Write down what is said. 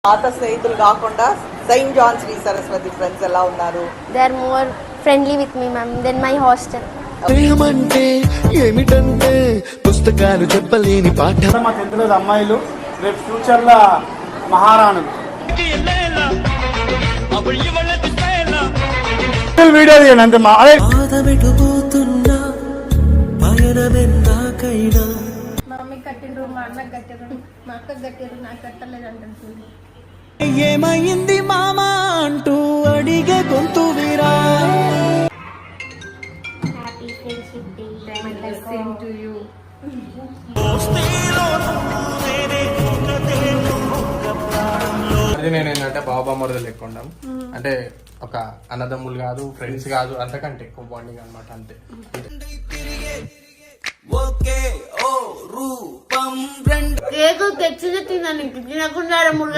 పాత స్నేహితులు కాకుండా Saint John Shri Saraswati friends ఎలా ఉన్నారు? They are more friendly with me ma'am then my hostel. ప్రేమంటే ఏమిటంటే పుస్తకాలు చెప్పలేని పాఠ. మా 10th అమ్మాయిలు రేపు ఫ్యూచర్ లా మహారాణులు. వీడియో తీయండి అంతే. మా మమ్మీ కట్టిండ్రు, మా అన్నకు కట్టిండ్రు, మా అక్కకు కట్టిండ్రు, నాకు కట్టలేదు అంటుంది. ఏమైంది మామా అంటూ అడిగే గొంతు Veera. Happy friendship day. Same to you. అది నేను ఏంటంటే బాబామరుదులు లెక్క ఉండం. అంటే ఒక అన్నదమ్ములు కాదు, ఫ్రెండ్స్ కాదు, అంతకంటే ఎక్కువ బాండింగ్ అనమాట. అంతే. కేకు తెచ్చిన తిన్నాను, తినకుండా మురుగ